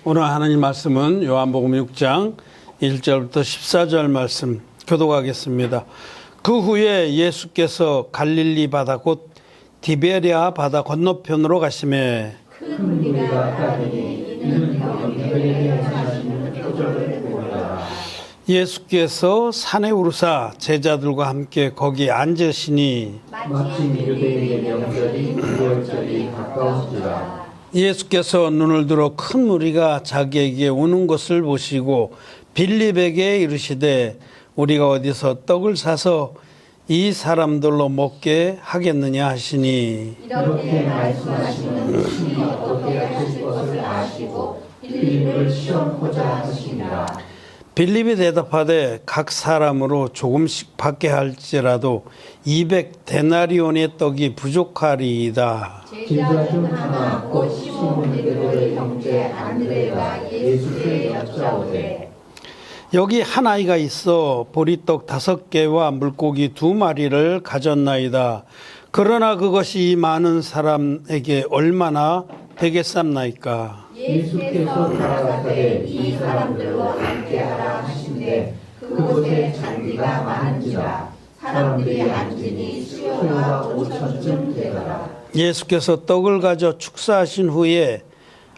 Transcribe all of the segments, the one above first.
오늘 하나님 말씀은 요한복음 6장 1절부터 14절 말씀 교독하겠습니다. 그 후에 예수께서 갈릴리 바다 곧 디베랴 바다 건너편으로 가시매 큰 무리가 따르니 이는 가버나움에 사시는 표적을 보라. 예수께서 산에 오르사 제자들과 함께 거기 앉으시니 마침 유대인의 명절이 9월절이 가까운지라. 예수께서 눈을 들어 큰 무리가 자기에게 오는 것을 보시고 빌립에게 이르시되 우리가 어디서 떡을 사서 이 사람들로 먹게 하겠느냐 하시니 이렇게 말씀하시는 신이 어떻게 하실 것을 아시고 빌립을 시험하고자 하시니라. 빌립이 대답하되 각 사람으로 조금씩 받게 할지라도 200데나리온의 떡이 부족하리이다. 제자 중 하나 곧 시몬 베드로의 형제 안드레가 예수께 여짜오되 여기 한 아이가 있어 보리떡 5개와 물고기 2마리를 가졌나이다. 그러나 그것이 이 많은 사람에게 얼마나 되겠삼나이까. 예수께서 가라사대 이 사람들로 함께하라 하신대 그곳에 잔디가 많은지라 사람들이 앉으니 수요가 5천쯤 되더라. 예수께서 떡을 가져 축사하신 후에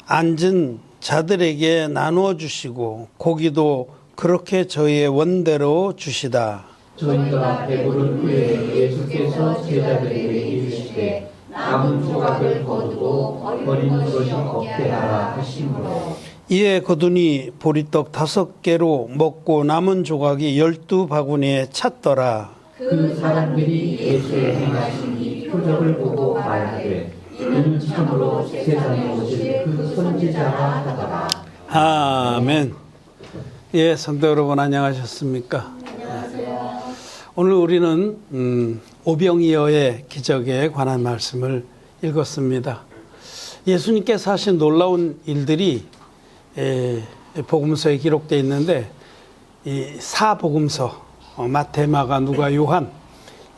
앉은 자들에게 나누어 주시고 고기도 그렇게 저희의 원대로 주시다. 저희가 배부른 후에 예수께서 제자들에게 이르시되 남은 조각을 거두고 버리는 것이 없게 하라 하시므로 이에 거두니 보리떡 5개로 먹고 남은 조각이 12바구니에 찼더라. 그 사람들이 예수의 행하신 이 표적을 보고 말하되 이는 참으로 세상에 오실 그 선지자라 하더라. 아멘. 예, 성도 여러분 안녕하셨습니까? 안녕하세요. 오늘 우리는 오병이어의 기적에 관한 말씀을 읽었습니다. 예수님께서 하신 놀라운 일들이 복음서에 기록되어 있는데 이 사복음서 마태, 마가, 누가, 요한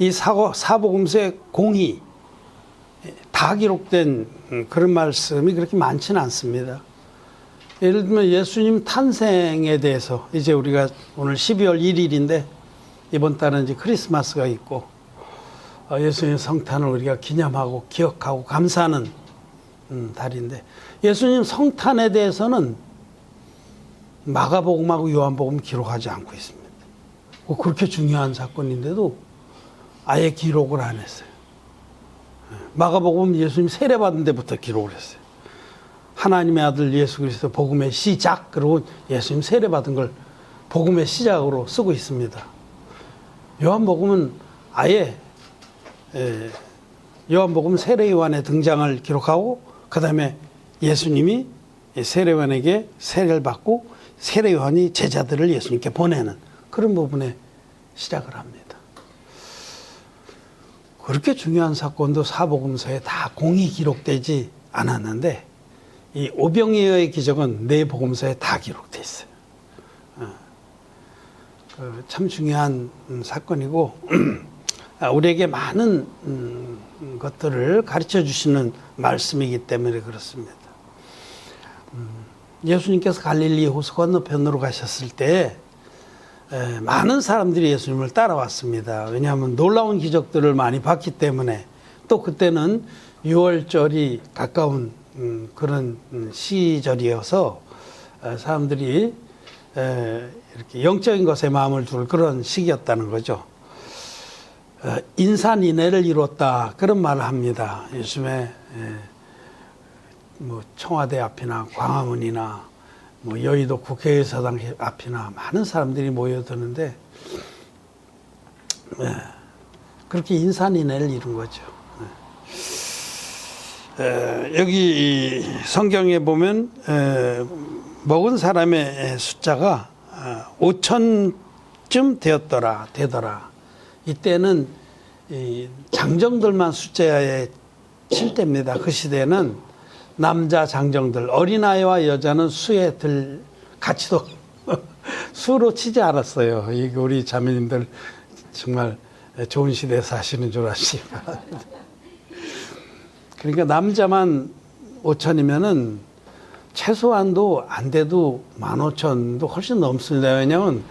이 사복음서의 공이 다 기록된 그런 말씀이 그렇게 많지는 않습니다. 예를 들면 예수님 탄생에 대해서 이제 우리가 오늘 12월 1일인데 이번 달은 이제 크리스마스가 있고 예수님 성탄을 우리가 기념하고 기억하고 감사하는 달인데 예수님 성탄에 대해서는 마가복음하고 요한복음 기록하지 않고 있습니다. 그렇게 중요한 사건인데도 아예 기록을 안 했어요. 마가복음 예수님 세례받은 데부터 기록을 했어요. 하나님의 아들 예수 그리스도 복음의 시작, 그리고 예수님 세례받은 걸 복음의 시작으로 쓰고 있습니다. 요한복음은 아예 요한복음 세례요한의 등장을 기록하고 그 다음에 예수님이 세례요한에게 세례를 받고 세례요한이 제자들을 예수님께 보내는 그런 부분에 시작을 합니다. 그렇게 중요한 사건도 사복음서에 다 공이 기록되지 않았는데 이 오병이어의 기적은 네 복음서에 다 기록되어 있어요. 참 중요한 사건이고 우리에게 많은 것들을 가르쳐 주시는 말씀이기 때문에 그렇습니다. 예수님께서 갈릴리 호수 건너편으로 가셨을 때 많은 사람들이 예수님을 따라왔습니다. 왜냐하면 놀라운 기적들을 많이 봤기 때문에 또 그때는 6월절이 가까운 그런 시절이어서 사람들이 이렇게 영적인 것에 마음을 둘 그런 시기였다는 거죠. 인산인해를 이뤘다 그런 말을 합니다. 요즘에 뭐 청와대 앞이나 광화문이나 뭐 여의도 국회의사당 앞이나 많은 사람들이 모여드는데 그렇게 인산인해를 이룬 거죠. 여기 성경에 보면 먹은 사람의 숫자가 5천쯤 되더라. 이때는 장정들만 숫자에 칠 때입니다. 그 시대는 남자 장정들, 어린아이와 여자는 수에 같이도 수로 치지 않았어요. 우리 자매님들 정말 좋은 시대에 사시는 줄 아시기 바랍니다. 그러니까 남자만 5천이면은 최소한도 안 돼도 15,000도 훨씬 넘습니다. 왜냐하면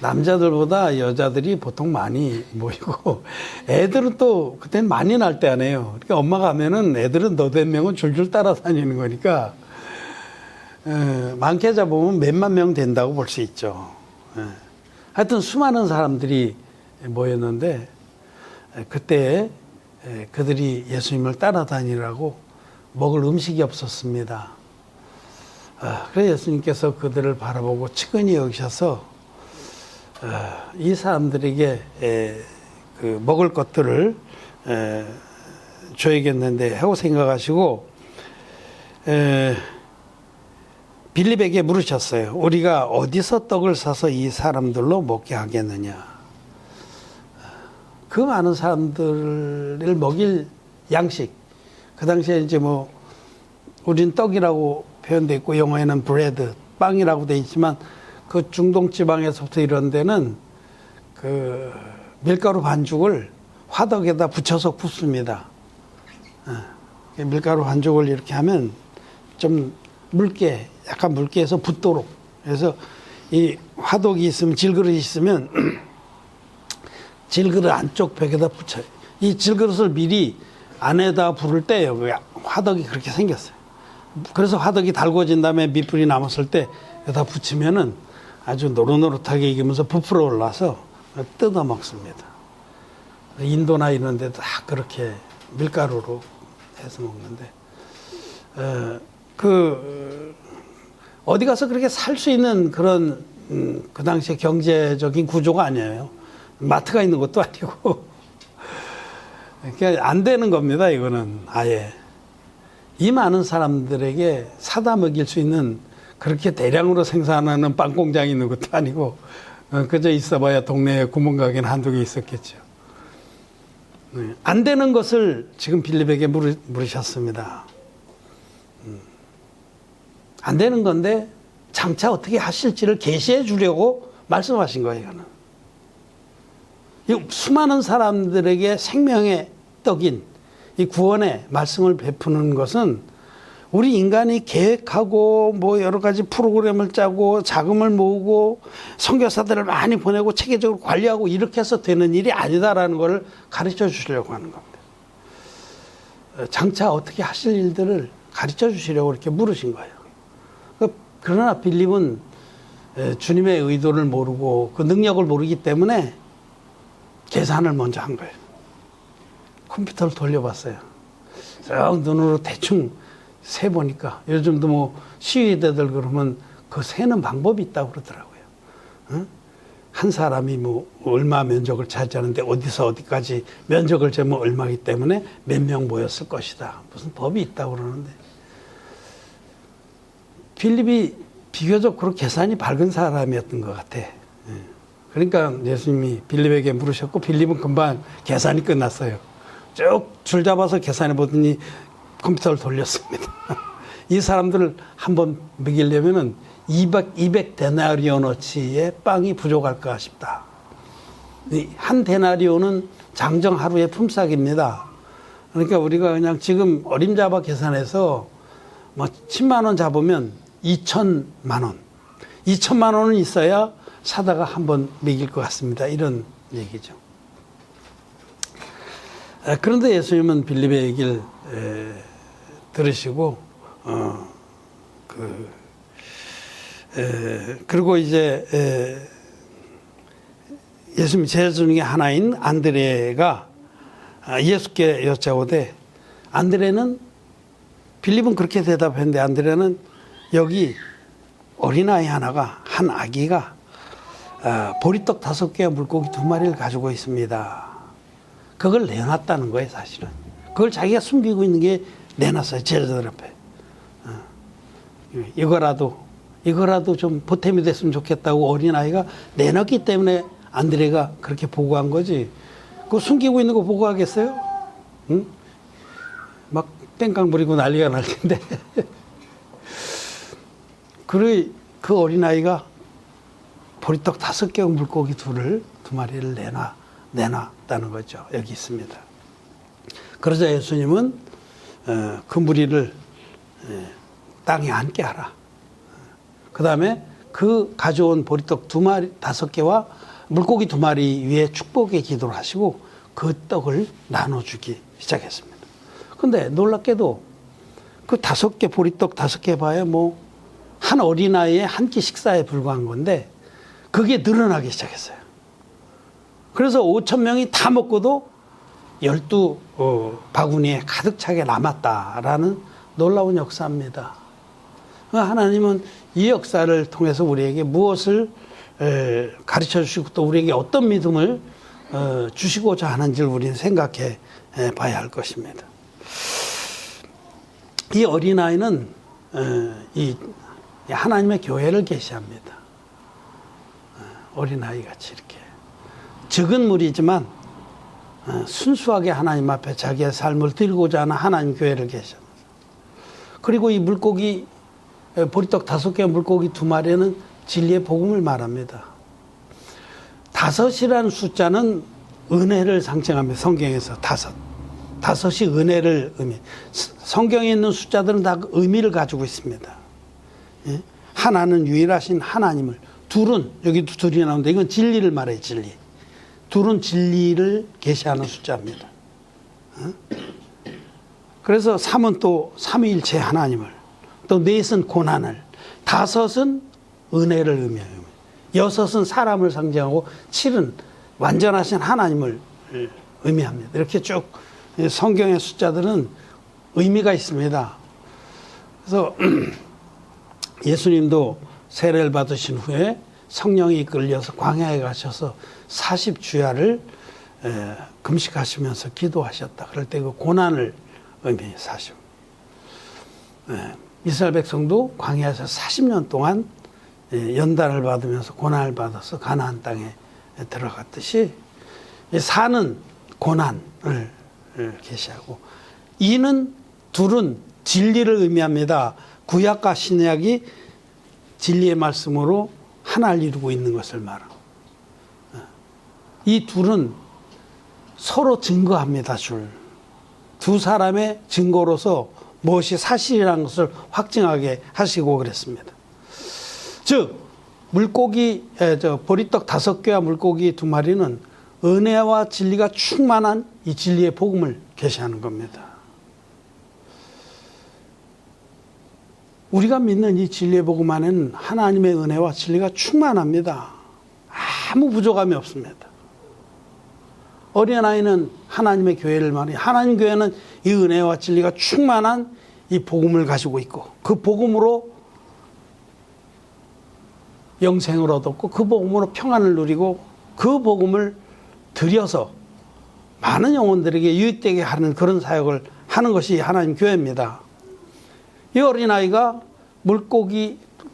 남자들보다 여자들이 보통 많이 모이고 애들은 또 그때는 많이 날 때 아니에요. 그러니까 엄마가 하면은 애들은 너댓 명은 줄줄 따라다니는 거니까 많게 잡으면 몇만 명 된다고 볼 수 있죠. 하여튼 수많은 사람들이 모였는데 그때 그들이 예수님을 따라다니라고 먹을 음식이 없었습니다. 그래서 예수님께서 그들을 바라보고 측은히 여기셔서 이 사람들에게 그 먹을 것들을 줘야겠는데 하고 생각하시고 빌립에게 물으셨어요. 우리가 어디서 떡을 사서 이 사람들로 먹게 하겠느냐. 그 많은 사람들을 먹일 양식. 그 당시에 이제 뭐 우린 떡이라고 표현되어 있고 영어에는 브레드, 빵이라고 되어 있지만 그 중동 지방에서부터 이런 데는 그 밀가루 반죽을 화덕에다 붙여서 굽습니다. 밀가루 반죽을 이렇게 하면 좀 묽게, 약간 묽게 해서 붙도록. 그래서 이 화덕이 있으면, 질그릇이 있으면 질그릇 안쪽 벽에다 붙여요. 이 질그릇을 미리 안에다 불을 떼요. 화덕이 그렇게 생겼어요. 그래서 화덕이 달궈진 다음에 밑불이 남았을 때 여기다 붙이면은 아주 노릇노릇하게 익으면서 부풀어 올라서 뜯어 먹습니다. 인도나 이런 데도 다 그렇게 밀가루로 해서 먹는데, 어디 가서 그렇게 살 수 있는 그런, 그 당시에 경제적인 구조가 아니에요. 마트가 있는 것도 아니고. 그러니까 안 되는 겁니다, 이거는 아예. 이 많은 사람들에게 사다 먹일 수 있는 그렇게 대량으로 생산하는 빵 공장이 있는 것도 아니고, 그저 있어봐야 동네에 구멍가게는 한두 개 있었겠죠. 안 되는 것을 지금 빌립에게 물으셨습니다. 안 되는 건데 장차 어떻게 하실지를 계시해 주려고 말씀하신 거예요, 이거는. 이 수많은 사람들에게 생명의 떡인 이 구원의 말씀을 베푸는 것은 우리 인간이 계획하고 뭐 여러 가지 프로그램을 짜고 자금을 모으고 선교사들을 많이 보내고 체계적으로 관리하고 이렇게 해서 되는 일이 아니다라는 걸 가르쳐 주시려고 하는 겁니다. 장차 어떻게 하실 일들을 가르쳐 주시려고 이렇게 물으신 거예요. 그러나 빌립은 주님의 의도를 모르고 그 능력을 모르기 때문에 계산을 먼저 한 거예요. 컴퓨터를 돌려봤어요. 썩 눈으로 대충 세보니까 요즘도 뭐 시위대들 그러면 그 세는 방법이 있다고 그러더라고요. 한 사람이 뭐 얼마 면적을 차지하는데 어디서 어디까지 면적을 재면 얼마이기 때문에 몇 명 모였을 것이다. 무슨 법이 있다고 그러는데 빌립이 비교적 그렇게 계산이 밝은 사람이었던 것 같아. 그러니까 예수님이 빌립에게 물으셨고 빌립은 금방 계산이 끝났어요. 쭉 줄 잡아서 계산해 보더니 컴퓨터를 돌렸습니다. 이 사람들을 한번 먹이려면은 200 데나리오너치의 빵이 부족할까 싶다. 한 데나리오는 장정 하루의 품삯입니다. 그러니까 우리가 그냥 지금 어림잡아 계산해서 뭐 10만 원 잡으면 2천만 원. 2천만 원은 있어야 사다가 한번 먹일 것 같습니다. 이런 얘기죠. 그런데 예수님은 빌립의 얘기를 들으시고 그리고 이제 예수님 제자 중에 하나인 안드레가 예수께 여짜오되 안드레는 빌립은 그렇게 대답했는데 안드레는 여기 어린아이 하나가 한 아기가 보리떡 5개와 물고기 2마리를 가지고 있습니다. 그걸 내놨다는 거예요, 사실은. 그걸 자기가 숨기고 있는 게 내놨어요, 제자들 앞에. 이거라도 좀 보탬이 됐으면 좋겠다고 어린아이가 내놨기 때문에 안드레가 그렇게 보고한 거지. 그거 숨기고 있는 거 보고하겠어요? 응? 막 땡깡 부리고 난리가 날 텐데. 그 어린아이가 보리떡 5개와 물고기 2마리를 내놨다는 거죠. 여기 있습니다. 그러자 예수님은 그 무리를 땅에 앉게 하라. 그 다음에 그 가져온 보리떡 2마리, 5개와 물고기 2마리 위에 축복의 기도를 하시고 그 떡을 나눠주기 시작했습니다. 근데 놀랍게도 그 5개 보리떡 5개 봐야 뭐 한 어린아이의 한 끼 식사에 불과한 건데 그게 늘어나기 시작했어요. 그래서 5,000명이 다 먹고도 12 바구니에 가득 차게 남았다라는 놀라운 역사입니다. 하나님은 이 역사를 통해서 우리에게 무엇을 가르쳐 주시고 또 우리에게 어떤 믿음을 주시고자 하는지를 우리는 생각해 봐야 할 것입니다. 이 어린아이는 이 하나님의 교회를 계시합니다. 어린아이 같이 이렇게 적은 무리지만 순수하게 하나님 앞에 자기의 삶을 드리고자 하는 하나님 교회를 계시합니다. 그리고 이 물고기 보리떡 5개 물고기 2마리는 진리의 복음을 말합니다. 5이라는 숫자는 은혜를 상징합니다. 성경에서 5이 은혜를 의미. 성경에 있는 숫자들은 다 의미를 가지고 있습니다. 예? 하나는 유일하신 하나님을, 둘은 여기도 둘이 나오는데 이건 진리를 말해요. 진리. 둘은 진리를 계시하는 숫자입니다. 그래서 3은 또 삼위일체 하나님을, 또 4은 고난을, 5은 은혜를 의미해요. 6은 사람을 상징하고 7은 완전하신 하나님을 의미합니다. 이렇게 쭉 성경의 숫자들은 의미가 있습니다. 그래서 예수님도 세례를 받으신 후에 성령이 이끌려서 광야에 가셔서 40주야를 금식하시면서 기도하셨다. 그럴 때 그 고난을 의미해요. 40. 이스라엘 백성도 광야에서 40년 동안 연단을 받으면서 고난을 받아서 가나안 땅에 들어갔듯이 4는 고난을 계시하고 2는 둘은 진리를 의미합니다. 구약과 신약이 진리의 말씀으로 하나를 이루고 있는 것을 말합니다. 이 둘은 서로 증거합니다. 두 사람의 증거로서 무엇이 사실이라는 것을 확증하게 하시고 그랬습니다. 즉 보리떡 5개와 물고기 2마리는 은혜와 진리가 충만한 이 진리의 복음을 계시하는 겁니다. 우리가 믿는 이 진리의 복음 안에는 하나님의 은혜와 진리가 충만합니다. 아무 부족함이 없습니다. 어린아이는 하나님의 교회를 말해요. 하나님 교회는 이 은혜와 진리가 충만한 이 복음을 가지고 있고 그 복음으로 영생을 얻었고 그 복음으로 평안을 누리고 그 복음을 들여서 많은 영혼들에게 유익되게 하는 그런 사역을 하는 것이 하나님 교회입니다. 이 어린아이가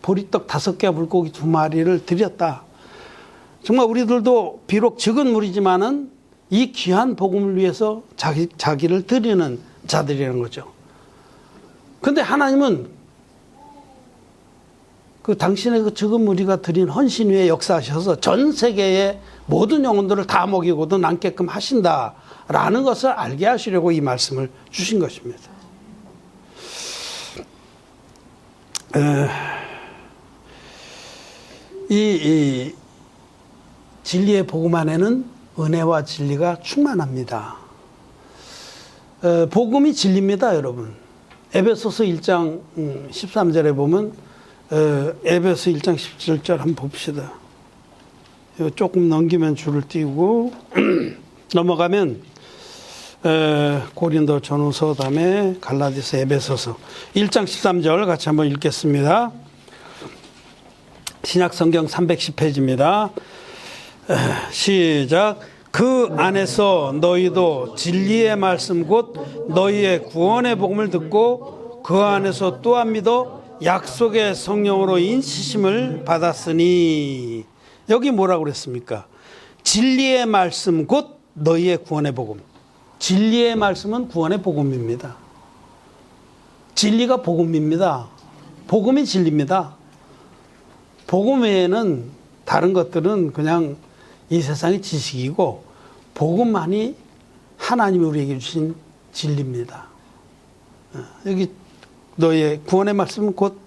보리떡 5개와 물고기 2마리를 드렸다. 정말 우리들도 비록 적은 무리지만은 이 귀한 복음을 위해서 자기를 드리는 자들이라는 거죠. 근데 하나님은 그 당신의 그 적은 무리가 드린 헌신 위에 역사하셔서 전 세계의 모든 영혼들을 다 먹이고도 남게끔 하신다라는 것을 알게 하시려고 이 말씀을 주신 것입니다. 이 진리의 복음 안에는 은혜와 진리가 충만합니다. 복음이 진리입니다, 여러분. 에베소서 1장 13절에 보면 에베소 1장 17절 한번 봅시다. 조금 넘기면 줄을 띄우고 넘어가면 고린도 전후서 다음에 갈라디아서 에베소서 1장 13절 같이 한번 읽겠습니다. 신약성경 310페이지입니다. 시작. 그 안에서 너희도 진리의 말씀 곧 너희의 구원의 복음을 듣고 그 안에서 또한 믿어 약속의 성령으로 인치심을 받았으니. 여기 뭐라고 그랬습니까? 진리의 말씀 곧 너희의 구원의 복음. 진리의 말씀은 구원의 복음입니다. 진리가 복음입니다. 복음이 진리입니다. 복음 외에는 다른 것들은 그냥 이 세상의 지식이고 복음만이 하나님이 우리에게 주신 진리입니다. 여기 너의 구원의 말씀은 곧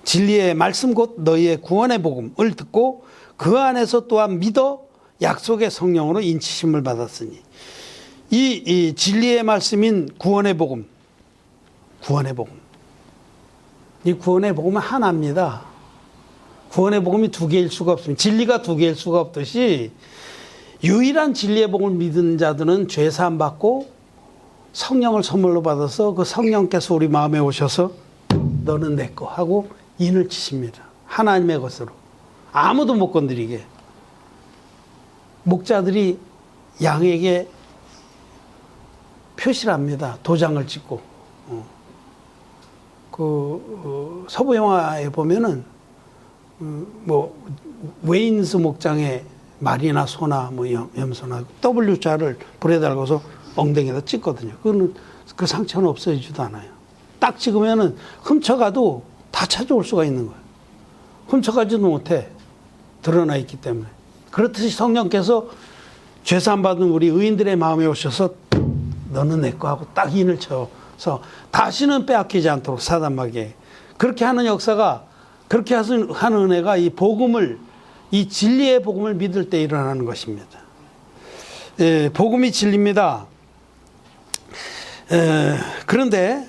진리의 말씀 곧 너희의 구원의 복음을 듣고 그 안에서 또한 믿어 약속의 성령으로 인치심을 받았으니 이 진리의 말씀인 구원의 복음, 이 구원의 복음은 하나입니다. 구원의 복음이 두 개일 수가 없습니다. 진리가 두 개일 수가 없듯이 유일한 진리의 복음을 믿는 자들은 죄 사함 받고 성령을 선물로 받아서 그 성령께서 우리 마음에 오셔서 너는 내 거 하고 인을 치십니다. 하나님의 것으로 아무도 못 건드리게. 목자들이 양에게 표시를 합니다. 도장을 찍고. 서부 영화에 보면은 웨인스 목장의 말이나 소나 염소나 W자를 불에 달고서 엉덩이에다 찍거든요. 그 상처는 없어지지도 않아요. 딱 찍으면은 훔쳐가도 다 찾아올 수가 있는 거예요. 훔쳐가지도 못해. 드러나 있기 때문에. 그렇듯이 성령께서 죄사함 받은 우리 의인들의 마음에 오셔서 너는 내 거 하고 딱 인을 쳐서 다시는 빼앗기지 않도록 사단마귀에 그렇게 하는 역사가, 그렇게 하는 은혜가 이 복음을, 이 진리의 복음을 믿을 때 일어나는 것입니다. 복음이 진리입니다. 그런데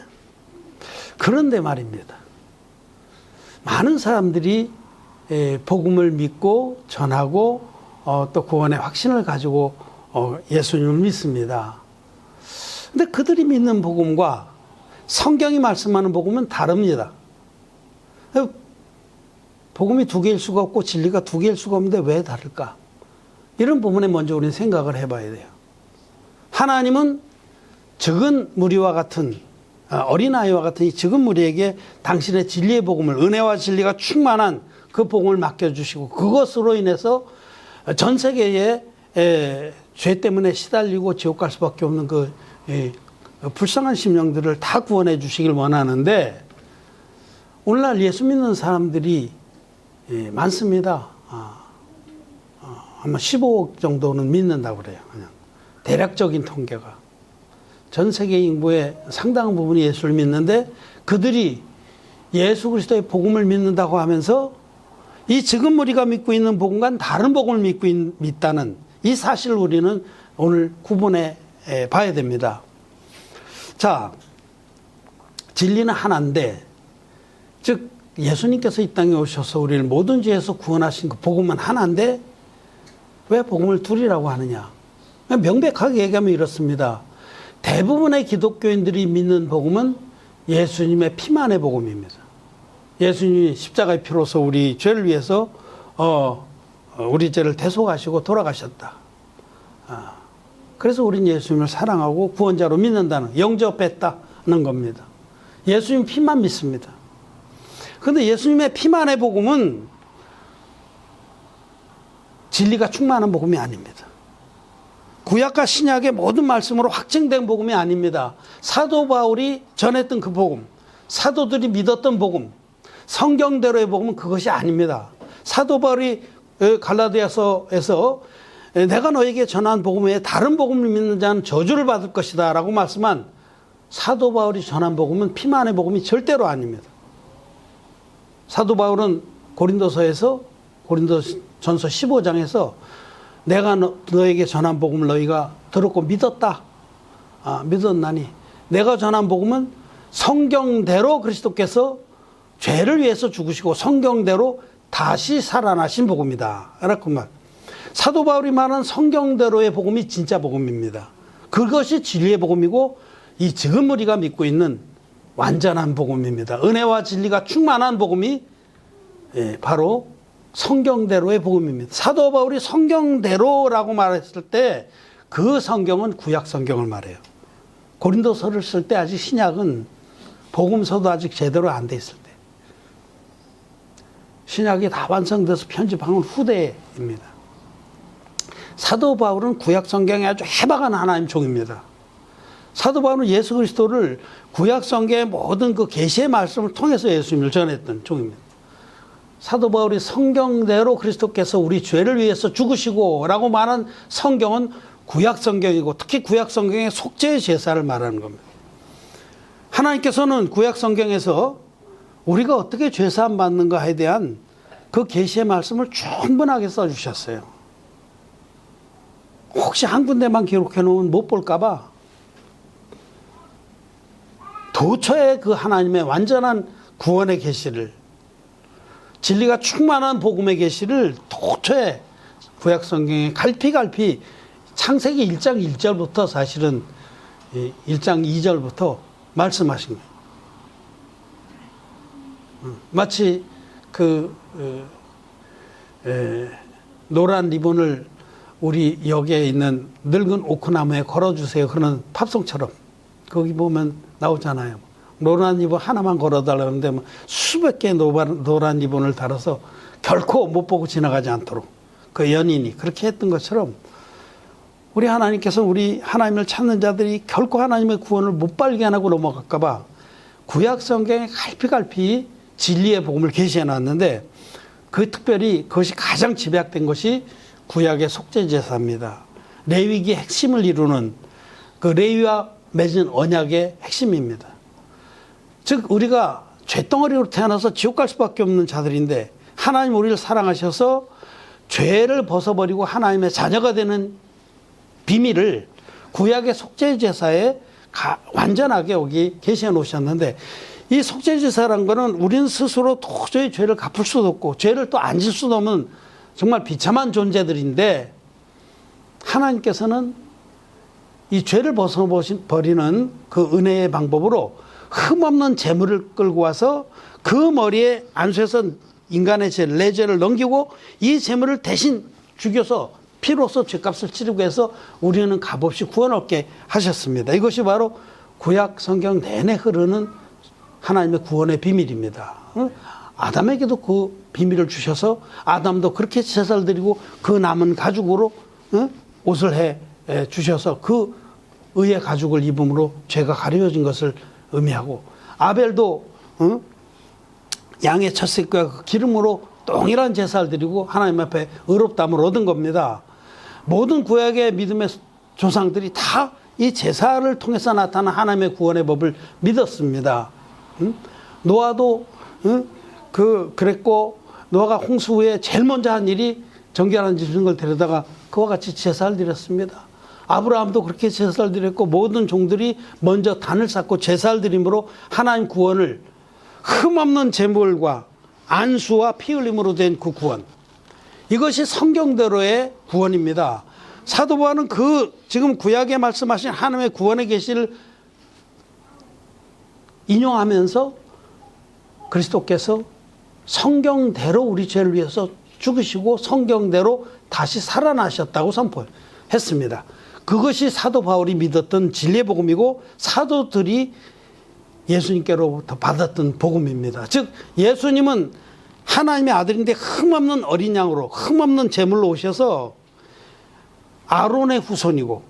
말입니다. 많은 사람들이 복음을 믿고 전하고 또 구원의 확신을 가지고 예수님을 믿습니다. 근데 그들이 믿는 복음과 성경이 말씀하는 복음은 다릅니다. 복음이 두 개일 수가 없고 진리가 두 개일 수가 없는데 왜 다를까? 이런 부분에 먼저 우리는 생각을 해봐야 돼요. 하나님은 적은 무리와 같은, 어린아이와 같은 이 적은 무리에게 당신의 진리의 복음을, 은혜와 진리가 충만한 그 복음을 맡겨주시고 그것으로 인해서 전 세계에 죄 때문에 시달리고 지옥 갈 수밖에 없는 불쌍한 심령들을 다 구원해 주시길 원하는데, 오늘날 예수 믿는 사람들이 많습니다. 아마 15억 정도는 믿는다고 그래요. 그냥 대략적인 통계가. 전 세계 인구의 상당한 부분이 예수를 믿는데, 그들이 예수 그리스도의 복음을 믿는다고 하면서 이 적은 무리가 믿고 있는 복음과는 다른 복음을 믿다는 이 사실을 우리는 오늘 구분해 봐야 됩니다. 자, 진리는 하나인데, 즉 예수님께서 이 땅에 오셔서 우리를 모든 죄에서 구원하신 그 복음은 하나인데 왜 복음을 둘이라고 하느냐? 명백하게 얘기하면 이렇습니다. 대부분의 기독교인들이 믿는 복음은 예수님의 피만의 복음입니다. 예수님이 십자가의 피로서 우리 죄를 위해서 우리 죄를 대속하시고 돌아가셨다. 그래서 우리는 예수님을 사랑하고 구원자로 믿는다는, 영접했다는 겁니다. 예수님 피만 믿습니다. 그런데 예수님의 피만의 복음은 진리가 충만한 복음이 아닙니다. 구약과 신약의 모든 말씀으로 확증된 복음이 아닙니다. 사도 바울이 전했던 그 복음, 사도들이 믿었던 복음, 성경대로의 복음은 그것이 아닙니다. 사도 바울이 갈라디아서에서 내가 너에게 전한 복음 외에 다른 복음을 믿는 자는 저주를 받을 것이다 라고 말씀한 사도 바울이 전한 복음은 피만의 복음이 절대로 아닙니다. 사도 바울은 고린도전서 15장에서 내가 너에게 전한 복음을 너희가 들었고 믿었다. 믿었나니 내가 전한 복음은 성경대로 그리스도께서 죄를 위해서 죽으시고 성경대로 다시 살아나신 복음이다. 라고 말. 사도 바울이 말한 성경대로의 복음이 진짜 복음입니다. 그것이 진리의 복음이고 이 적은 무리가 믿고 있는 완전한 복음입니다. 은혜와 진리가 충만한 복음이 바로 성경대로의 복음입니다. 사도 바울이 성경대로라고 말했을 때 그 성경은 구약 성경을 말해요. 고린도서를 쓸 때 아직 신약은 복음서도 아직 제대로 안 돼 있을 때. 신약이 다 완성돼서 편집한 건 후대입니다. 사도 바울은 구약 성경에 아주 해박한 하나님 종입니다. 사도 바울은 예수 그리스도를 구약 성경의 모든 그 계시의 말씀을 통해서 예수님을 전했던 종입니다. 사도 바울이 성경대로 그리스도께서 우리 죄를 위해서 죽으시고 라고 말한 성경은 구약 성경이고 특히 구약 성경의 속죄 제사를 말하는 겁니다. 하나님께서는 구약 성경에서 우리가 어떻게 죄사함 받는가에 대한 그 계시의 말씀을 충분하게 써주셨어요. 혹시 한 군데만 기록해 놓으면 못 볼까 봐 도처에 그 하나님의 완전한 구원의 계시를, 진리가 충만한 복음의 계시를 도처에 구약 성경에 갈피갈피 창세기 1장 1절부터 사실은 1장 2절부터 말씀하신 거예요. 마치 노란 리본을 우리 역에 있는 늙은 오크나무에 걸어주세요. 그런 팝송처럼 거기 보면 나오잖아요. 노란 리본 하나만 걸어달라는데 뭐 수백 개의 노란 리본을 달아서 결코 못 보고 지나가지 않도록 그 연인이 그렇게 했던 것처럼 우리 하나님께서 우리 하나님을 찾는 자들이 결코 하나님의 구원을 못 발견하고 넘어갈까 봐 구약 성경에 갈피갈피 진리의 복음을 계시해 놨는데 그 특별히 그것이 가장 집약된 것이 구약의 속죄 제사입니다. 레위기의 핵심을 이루는 그 레위와 맺은 언약의 핵심입니다. 즉 우리가 죄덩어리로 태어나서 지옥 갈 수밖에 없는 자들인데 하나님 우리를 사랑하셔서 죄를 벗어버리고 하나님의 자녀가 되는 비밀을 구약의 속죄 제사에 완전하게 여기 계시해 놓으셨는데, 이 속죄 제사란 거는 우리는 스스로 도저히 죄를 갚을 수도 없고 죄를 또 안 질 수도 없는 정말 비참한 존재들인데, 하나님께서는 이 죄를 벗어버리는 그 은혜의 방법으로 흠없는 제물을 끌고 와서 그 머리에 안수해서 인간의 죄를, 내 죄를 넘기고 이 제물을 대신 죽여서 피로써 죄값을 치르고 해서 우리는 값없이 구원 얻게 하셨습니다. 이것이 바로 구약 성경 내내 흐르는 하나님의 구원의 비밀입니다. 아담에게도 그 비밀을 주셔서 아담도 그렇게 제사를 드리고 그 남은 가죽으로 옷을 해 주셔서 그 의의 가죽을 입음으로 죄가 가려진 것을 의미하고, 아벨도 양의 첫 새끼와 그 기름으로 동일한 제사를 드리고 하나님 앞에 의롭다함을 얻은 겁니다. 모든 구약의 믿음의 조상들이 다 이 제사를 통해서 나타난 하나님의 구원의 법을 믿었습니다. 노아도 그랬고, 노아가 홍수 후에 제일 먼저 한 일이 정결한 짐승을 데려다가 그와 같이 제사를 드렸습니다. 아브라함도 그렇게 제사를 드렸고, 모든 종들이 먼저 단을 쌓고 제사를 드림으로 하나님 구원을 흠없는 제물과 안수와 피 흘림으로 된 그 구원, 이것이 성경대로의 구원입니다. 사도 바울은 지금 구약에 말씀하신 하나님의 구원의 계시를 인용하면서 그리스도께서 성경대로 우리 죄를 위해서 죽으시고 성경대로 다시 살아나셨다고 선포했습니다. 그것이 사도 바울이 믿었던 진리의 복음이고 사도들이 예수님께로부터 받았던 복음입니다. 즉 예수님은 하나님의 아들인데 흠없는 어린 양으로 흠없는 제물로 오셔서 아론의 후손이고,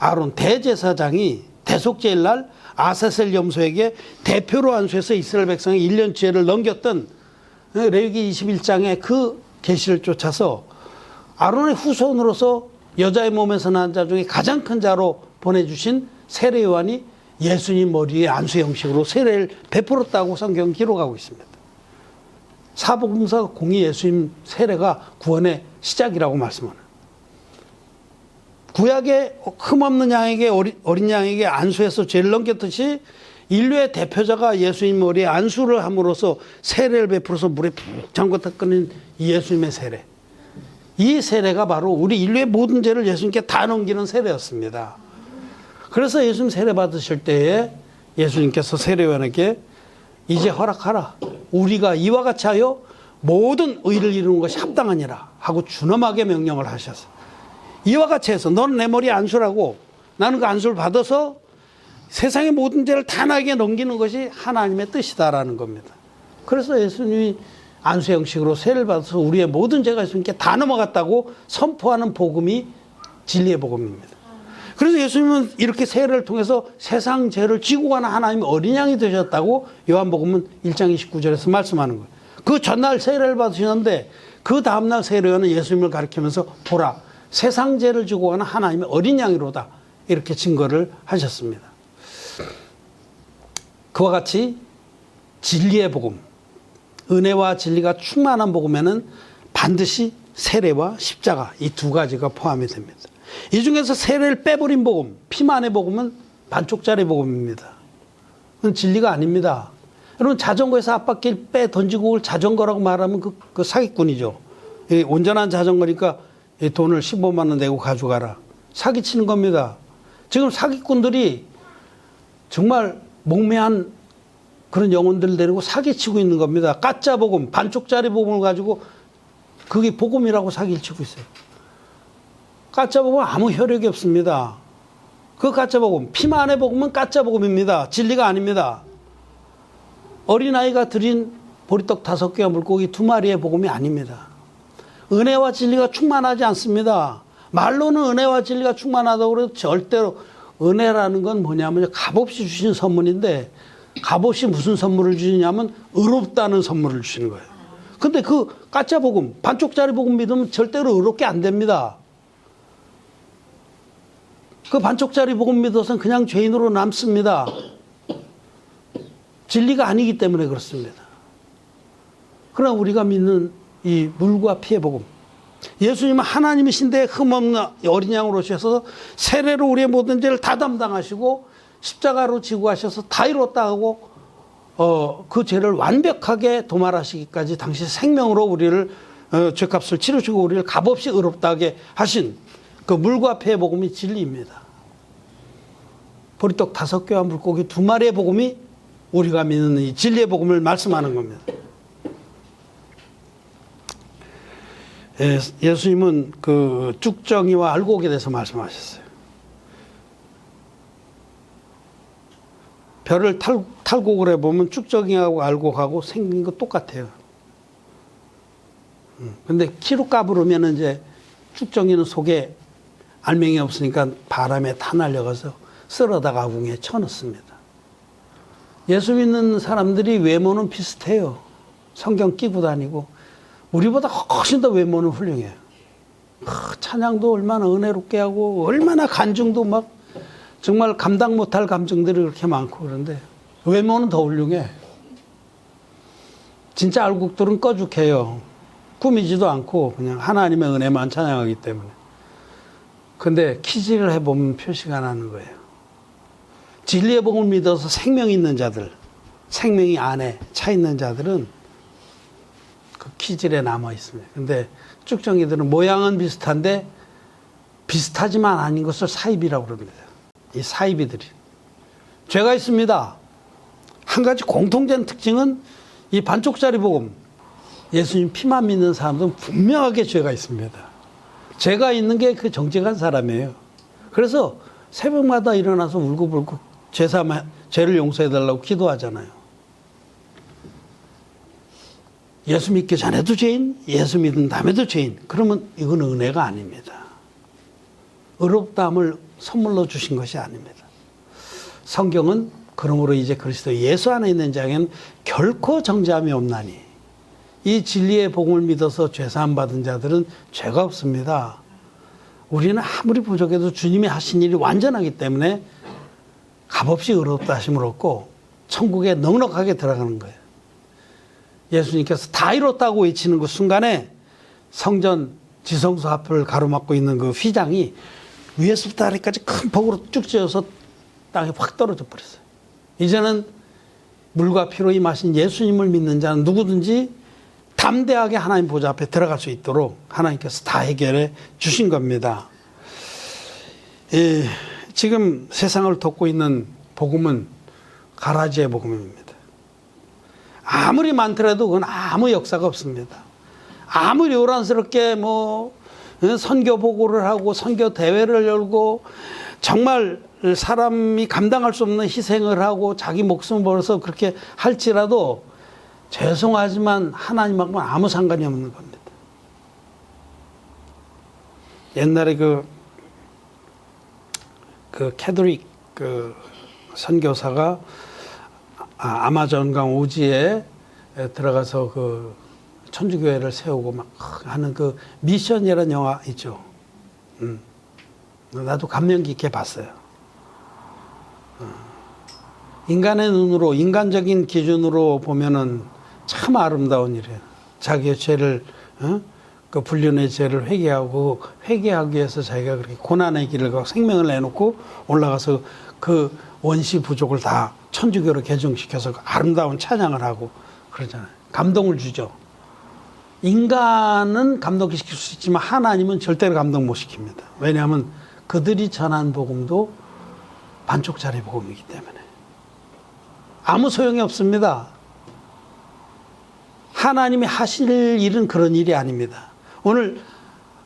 아론 대제사장이 대속죄일 날 아사셀 염소에게 대표로 안수해서 이스라엘 백성의 1년 죄를 넘겼던 레위기 21장의 그 계시를 쫓아서 아론의 후손으로서 여자의 몸에서 난 자 중에 가장 큰 자로 보내주신 세례 요한이 예수님 머리에 안수 형식으로 세례를 베풀었다고 성경 기록하고 있습니다. 사복음서 공의 예수님 세례가 구원의 시작이라고 말씀하는, 구약의 흠없는 양에게 어린 양에게 안수해서 죄를 넘겼듯이 인류의 대표자가 예수님 머리에 안수를 함으로써 세례를 베풀어서 물에 푹 잠궜다 끊은 예수님의 세례, 이 세례가 바로 우리 인류의 모든 죄를 예수님께 다 넘기는 세례였습니다. 그래서 예수님 세례 받으실 때에 예수님께서 세례요한에게 이제 허락하라, 우리가 이와 같이 하여 모든 의를 이루는 것이 합당하니라 하고 준엄하게 명령을 하셨어요. 이와 같이 해서 너는 내 머리에 안수라고, 나는 그 안수를 받아서 세상의 모든 죄를 다 나에게 넘기는 것이 하나님의 뜻이다라는 겁니다. 그래서 예수님이 안수 형식으로 세례를 받아서 우리의 모든 죄가 예수님께 다 넘어갔다고 선포하는 복음이 진리의 복음입니다. 그래서 예수님은 이렇게 세례를 통해서 세상 죄를 지고 가는 하나님의 어린 양이 되셨다고 요한복음은 1장 29절에서 말씀하는 거예요. 그 전날 세례를 받으시는데 그 다음날 세례요한은 예수님을 가리키면서 보라, 세상 죄를 지고 가는 하나님의 어린 양이로다. 이렇게 증거를 하셨습니다. 그와 같이 진리의 복음, 은혜와 진리가 충만한 복음에는 반드시 세례와 십자가 이 두 가지가 포함이 됩니다. 이 중에서 세례를 빼버린 복음, 피만의 복음은 반쪽짜리 복음입니다. 그건 진리가 아닙니다. 여러분 자전거에서 앞바퀴를 빼 던지고 올 자전거라고 말하면 그 사기꾼이죠. 온전한 자전거니까 돈을 15만 원 내고 가져가라. 사기치는 겁니다. 지금 사기꾼들이 정말 목매한 그런 영혼들을 데리고 사기치고 있는 겁니다. 가짜 복음, 반쪽짜리 복음을 가지고 그게 복음이라고 사기를 치고 있어요. 가짜 복음은 아무 효력이 없습니다. 그 가짜 복음, 피만의 복음은 가짜 복음입니다. 진리가 아닙니다. 어린아이가 드린 보리떡 5개와 물고기 2마리의 복음이 아닙니다. 은혜와 진리가 충만하지 않습니다. 말로는 은혜와 진리가 충만하다고 그래도 절대로 은혜라는 건 뭐냐면 값없이 주신 선물인데 값없이 무슨 선물을 주시냐면 의롭다는 선물을 주시는 거예요. 근데 그 가짜 복음, 반쪽짜리 복음 믿으면 절대로 의롭게 안 됩니다. 그 반쪽짜리 복음 믿어서는 그냥 죄인으로 남습니다. 진리가 아니기 때문에 그렇습니다. 그러나 우리가 믿는 이 물과 피의 복음, 예수님은 하나님이신데 흠없는 어린 양으로 오셔서 세례로 우리의 모든 죄를 다 담당하시고 십자가로 지고 하셔서 다 이뤘다 하고 그 죄를 완벽하게 도말하시기까지 당시 생명으로 우리를 죄값을 치르시고 우리를 값없이 의롭다 하게 하신 그 물과 피의 복음이 진리입니다. 보리떡 5개와 물고기 2마리의 복음이 우리가 믿는 이 진리의 복음을 말씀하는 겁니다. 예수님은 그 쭉정이와 알곡에 대해서 말씀하셨어요. 별을 탈곡을 해보면 쭉정이하고 알곡하고 생긴 거 똑같아요. 근데 키로 까부르면 이제 쭉정이는 속에 알맹이 없으니까 바람에 다 날려가서 쓸어다가 아궁이에 쳐넣습니다. 예수 믿는 사람들이 외모는 비슷해요. 성경 끼고 다니고 우리보다 훨씬 더 외모는 훌륭해요. 찬양도 얼마나 은혜롭게 하고 얼마나 간증도 막 정말 감당 못할 감정들이 그렇게 많고 그런데 외모는 더 훌륭해. 진짜 알곡들은 꺼죽해요. 꾸미지도 않고 그냥 하나님의 은혜만 찬양하기 때문에. 근데 키질을 해보면 표시가 나는 거예요. 진리의 복음을 믿어서 생명이 있는 자들, 생명이 안에 차 있는 자들은 그 키질에 남아 있습니다. 근데 쭉정이들은 모양은 비슷한데 비슷하지만 아닌 것을 사입이라고 그럽니다. 이 사입이들이. 죄가 있습니다. 한 가지 공통된 특징은 이 반쪽짜리 복음, 예수님 피만 믿는 사람들은 분명하게 죄가 있습니다. 죄가 있는 게 그 정직한 사람이에요. 그래서 새벽마다 일어나서 울고불고 죄를 용서해달라고 기도하잖아요. 예수 믿기 전에도 죄인, 예수 믿은 다음에도 죄인. 그러면 이건 은혜가 아닙니다. 의롭다함을 선물로 주신 것이 아닙니다. 성경은 그러므로 이제 그리스도 예수 안에 있는 자에게는 결코 정죄함이 없나니 이 진리의 복음을 믿어서 죄사함 받은 자들은 죄가 없습니다. 우리는 아무리 부족해도 주님이 하신 일이 완전하기 때문에 값없이 의롭다 하심을 얻고 천국에 넉넉하게 들어가는 거예요. 예수님께서 다 이뤘다고 외치는 그 순간에 성전 지성소 앞을 가로막고 있는 그 휘장이 위에서부터 아래까지 큰 폭으로 쭉 찌어서 땅에 확 떨어져 버렸어요. 이제는 물과 피로 임하신 예수님을 믿는 자는 누구든지 담대하게 하나님 보좌 앞에 들어갈 수 있도록 하나님께서 다 해결해 주신 겁니다. 지금 세상을 덮고 있는 복음은 가라지의 복음입니다. 아무리 많더라도 그건 아무 역사가 없습니다. 아무리 요란스럽게 선교 보고를 하고 선교 대회를 열고 정말 사람이 감당할 수 없는 희생을 하고 자기 목숨을 걸어서 그렇게 할지라도 죄송하지만 하나님하고는 아무 상관이 없는 겁니다. 옛날에 그 캐톨릭 선교사가 아마존강 오지에 들어가서 그 천주교회를 세우고 막 하는 그 미션이라는 영화 있죠. 나도 감명 깊게 봤어요. 인간의 눈으로, 인간적인 기준으로 보면은 참 아름다운 일이에요. 자기의 죄를, 그 불륜의 죄를 회개하기 위해서 자기가 그렇게 고난의 길을 가고 생명을 내놓고 올라가서 그 원시 부족을 다 천주교로 개종시켜서 그 아름다운 찬양을 하고 그러잖아요. 감동을 주죠. 인간은 감동시킬 수 있지만 하나님은 절대로 감동 못 시킵니다. 왜냐하면 그들이 전한 복음도 반쪽짜리 복음이기 때문에 아무 소용이 없습니다. 하나님이 하실 일은 그런 일이 아닙니다. 오늘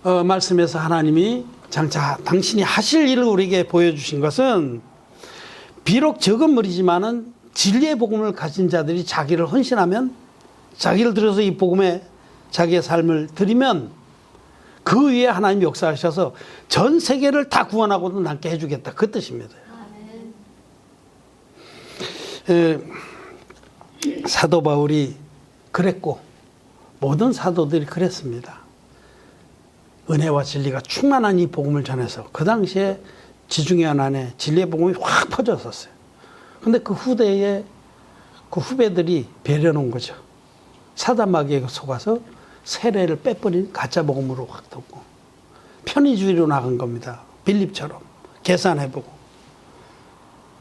말씀에서 하나님이 장차 당신이 하실 일을 우리에게 보여주신 것은 비록 적은 무리지만은 진리의 복음을 가진 자들이 자기를 헌신하면, 자기를 들여서 이 복음에 자기의 삶을 드리면 그 위에 하나님이 역사하셔서 전 세계를 다 구원하고도 남게 해주겠다. 그 뜻입니다. 사도 바울이 그랬고 모든 사도들이 그랬습니다. 은혜와 진리가 충만한 이 복음을 전해서 그 당시에 지중해 안에 진리의 복음이 확 퍼졌었어요. 근데 그 후대에 그 후배들이 배려놓은 거죠. 사단마귀에 속아서 세례를 빼버린 가짜 복음으로 확 덮고 편의주의로 나간 겁니다. 빌립처럼 계산해보고.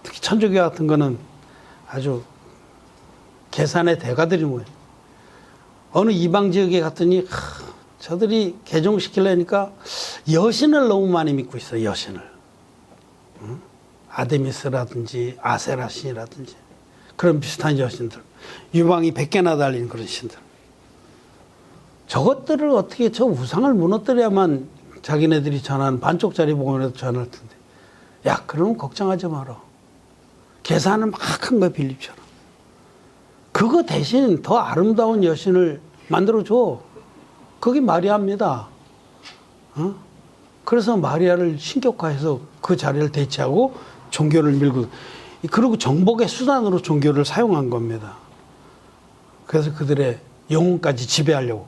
특히 천주교 같은 거는 아주 계산의 대가들이 뭐예요. 어느 이방 지역에 갔더니 저들이 개종시키려니까 여신을 너무 많이 믿고 있어요. 여신을. 아데미스라든지 아세라 신이라든지 그런 비슷한 여신들. 유방이 100개나 달린 그런 신들. 저것들을 어떻게 저 우상을 무너뜨려야만 자기네들이 전하는 반쪽짜리 복음이라도 전할 텐데. 야, 그러면 걱정하지 마라. 계산을 막 한 거야, 빌립처럼. 그거 대신 더 아름다운 여신을 만들어줘. 그게 마리아입니다. 그래서 마리아를 신격화해서 그 자리를 대체하고 종교를 밀고, 그리고 정복의 수단으로 종교를 사용한 겁니다. 그래서 그들의 영혼까지 지배하려고.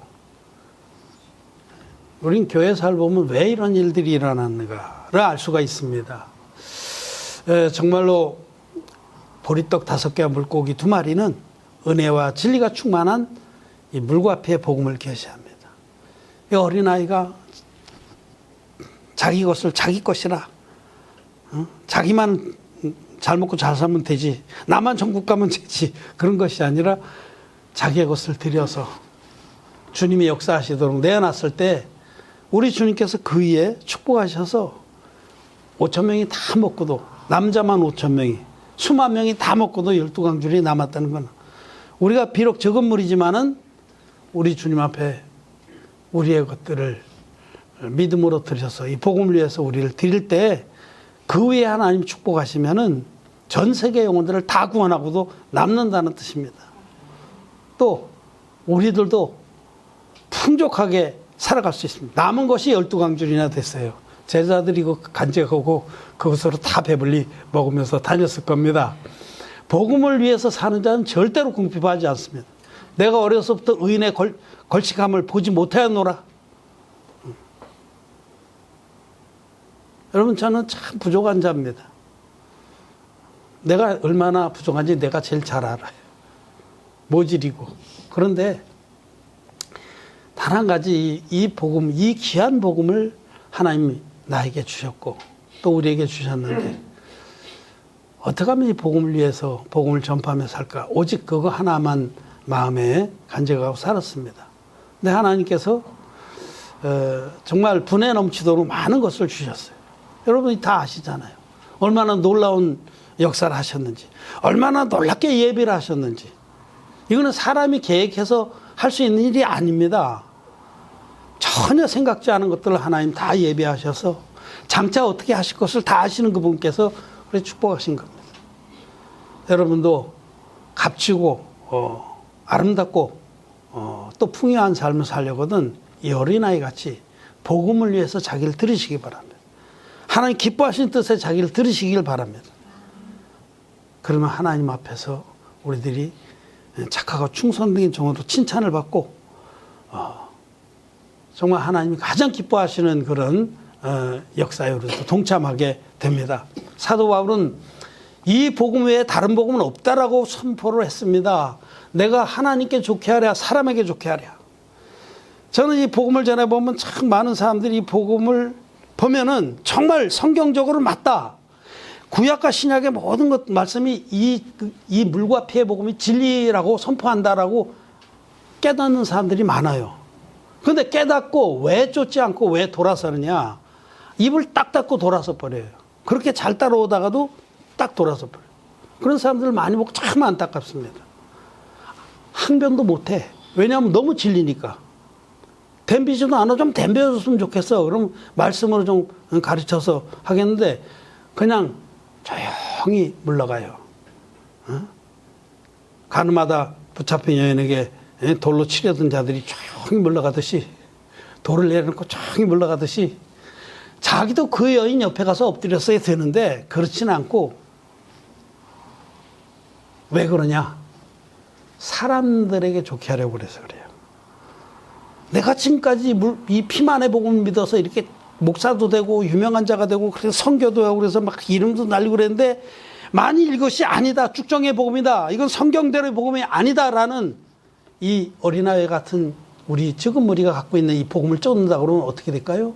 우린 교회 살보면 왜 이런 일들이 일어났는가를 알 수가 있습니다. 정말로 보리떡 5개와 물고기 2마리는 은혜와 진리가 충만한 이 물과 피의 복음을 계시합니다. 이 어린아이가 자기 것을 자기 것이라, 자기만 잘 먹고 잘 살면 되지, 나만 천국 가면 되지, 그런 것이 아니라 자기의 것을 들여서 주님이 역사하시도록 내어놨을 때 우리 주님께서 그 위에 축복하셔서 5,000명이 다 먹고도, 남자만 5,000명이, 수만 명이 다 먹고도 12강줄이 남았다는 건, 우리가 비록 적은 물이지만은 우리 주님 앞에 우리의 것들을 믿음으로 드려서 이 복음을 위해서 우리를 드릴 때 그 위에 하나님 축복하시면은 전 세계 영혼들을 다 구원하고도 남는다는 뜻입니다. 또 우리들도 풍족하게 살아갈 수 있습니다. 남은 것이 12강줄이나 됐어요. 제자들이 그 간직하고 그것으로 다 배불리 먹으면서 다녔을 겁니다. 복음을 위해서 사는 자는 절대로 궁핍하지 않습니다. 내가 어려서부터 의인의 걸칙함을 보지 못하였노라. 여러분, 저는 참 부족한 자입니다. 내가 얼마나 부족한지 내가 제일 잘 알아요. 모질이고. 그런데 단 한 가지, 이 복음, 이 귀한 복음을 하나님이 나에게 주셨고 또 우리에게 주셨는데 어떻게 하면 이 복음을 위해서 복음을 전파하며 살까? 오직 그거 하나만 마음에 간직하고 살았습니다. 근데 하나님께서 정말 분에 넘치도록 많은 것을 주셨어요. 여러분이 다 아시잖아요. 얼마나 놀라운 역사를 하셨는지, 얼마나 놀랍게 예비를 하셨는지. 이거는 사람이 계획해서 할 수 있는 일이 아닙니다. 전혀 생각지 않은 것들을 하나님 다 예비하셔서 장차 어떻게 하실 것을 다 아시는 그분께서 우리 축복하신 겁니다. 여러분도 값지고 아름답고 또 풍요한 삶을 살려거든 이 어린아이 같이 복음을 위해서 자기를 들이시기 바랍니다. 하나님 기뻐하시는 뜻에 자기를 들이시길 바랍니다. 그러면 하나님 앞에서 우리들이 착하고 충성된 종으로 칭찬을 받고 정말 하나님이 가장 기뻐하시는 그런 역사에 우리도 동참하게 됩니다. 사도 바울은 이 복음 외에 다른 복음은 없다라고 선포를 했습니다. 내가 하나님께 좋게 하랴, 사람에게 좋게 하랴. 저는 이 복음을 전해보면 참 많은 사람들이 이 복음을 보면은 정말 성경적으로 맞다. 구약과 신약의 모든 것 말씀이 이 물과 피의 복음이 진리라고 선포한다라고 깨닫는 사람들이 많아요. 그런데 깨닫고 왜 쫓지 않고 왜 돌아서느냐? 입을 딱 닫고 돌아서 버려요. 그렇게 잘 따라오다가도 딱 돌아서 버려요. 그런 사람들을 많이 보고 참 안타깝습니다. 항변도 못해. 왜냐하면 너무 진리니까. 덤비지도 않아. 좀 덤벼줬으면 좋겠어. 그럼 말씀으로 좀 가르쳐서 하겠는데 그냥 조용히 물러가요. 가늠하다 붙잡힌 여인에게 돌로 치려던 자들이 조용히 물러가듯이, 돌을 내려놓고 조용히 물러가듯이 자기도 그 여인 옆에 가서 엎드렸어야 되는데 그렇지는 않고, 왜 그러냐? 사람들에게 좋게 하려고 그래서 그래요. 내가 지금까지 이 피만의 복음을 믿어서 이렇게 목사도 되고 유명한 자가 되고 그래서 선교도 하고 그래서 막 이름도 날리고 그랬는데, 만일 이것이 아니다, 쭉정의 복음이다, 이건 성경대로의 복음이 아니다라는 이 어린아이 같은 우리 지금 우리가 갖고 있는 이 복음을 쫓는다 그러면 어떻게 될까요?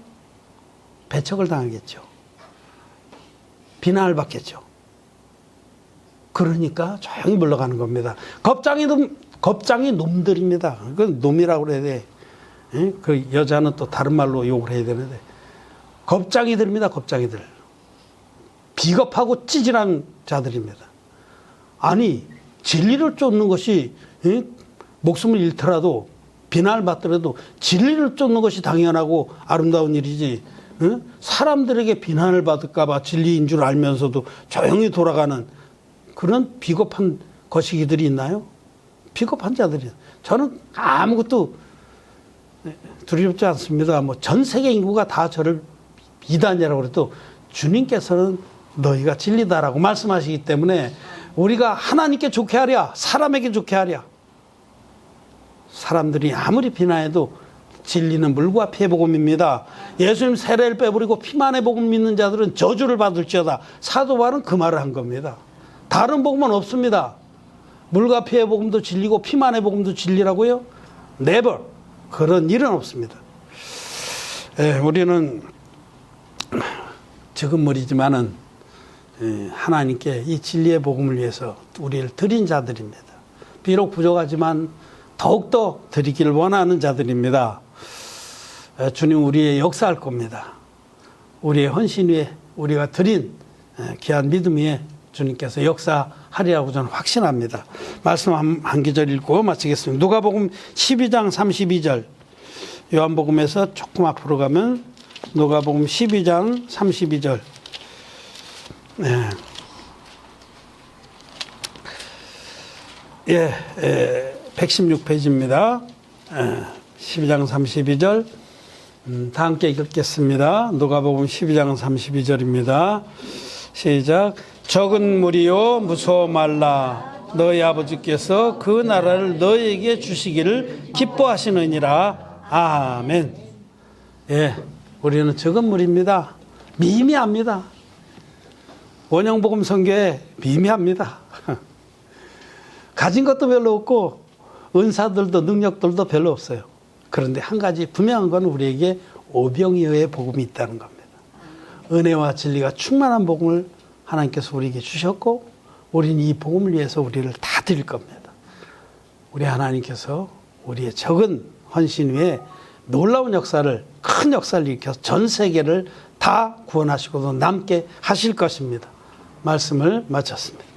배척을 당하겠죠. 비난을 받겠죠. 그러니까 조용히 물러가는 겁니다. 겁장이 놈들입니다. 그건 놈이라고 그래야 돼. 그 여자는 또 다른 말로 욕을 해야 되는데, 겁장이들입니다. 겁장이들. 비겁하고 찌질한 자들입니다. 아니, 진리를 쫓는 것이 목숨을 잃더라도, 비난을 받더라도 진리를 쫓는 것이 당연하고 아름다운 일이지, 사람들에게 비난을 받을까 봐 진리인 줄 알면서도 조용히 돌아가는 그런 비겁한 거시기들이 있나요? 비겁한 자들이에요. 저는 아무것도 두렵지 않습니다. 뭐 전 세계 인구가 다 저를 이단이라고 그래도 주님께서는 너희가 진리다라고 말씀하시기 때문에 우리가 하나님께 좋게 하랴, 사람에게 좋게 하랴. 사람들이 아무리 비난해도 진리는 물과 피의 복음입니다. 예수님 세례를 빼버리고 피만의 복음 믿는 자들은 저주를 받을지어다. 사도 바울은 그 말을 한 겁니다. 다른 복음은 없습니다. 물과 피의 복음도 진리고 피만의 복음도 진리라고요? never. 그런 일은 없습니다. 우리는 지금 머리지만은 하나님께 이 진리의 복음을 위해서 우리를 드린 자들입니다. 비록 부족하지만 더욱더 드리기를 원하는 자들입니다. 주님 우리의 역사할 겁니다. 우리의 헌신 위에 우리가 드린 귀한 믿음 위에 주님께서 역사하리라고 저는 확신합니다. 말씀 한 구절 읽고 마치겠습니다. 누가복음 12장 32절. 요한복음에서 조금 앞으로 가면 누가복음 12장 32절. 116페이지입니다. 12장 32절. 다 함께 읽겠습니다. 누가복음 12장 32절입니다. 시작. 적은 무리요 무서워 말라. 너희 아버지께서 그 나라를 너희에게 주시기를 기뻐하시느니라. 아멘. 우리는 적은 무리입니다. 미미합니다. 원형복음 선교에 미미합니다. 가진 것도 별로 없고 은사들도 능력들도 별로 없어요. 그런데 한 가지 분명한 건 우리에게 오병이어의 복음이 있다는 겁니다. 은혜와 진리가 충만한 복음을 하나님께서 우리에게 주셨고 우리는 이 복음을 위해서 우리를 다 드릴 겁니다. 우리 하나님께서 우리의 적은 헌신 위에 놀라운 역사를, 큰 역사를 일으켜서 전 세계를 다 구원하시고도 남게 하실 것입니다. 말씀을 마쳤습니다.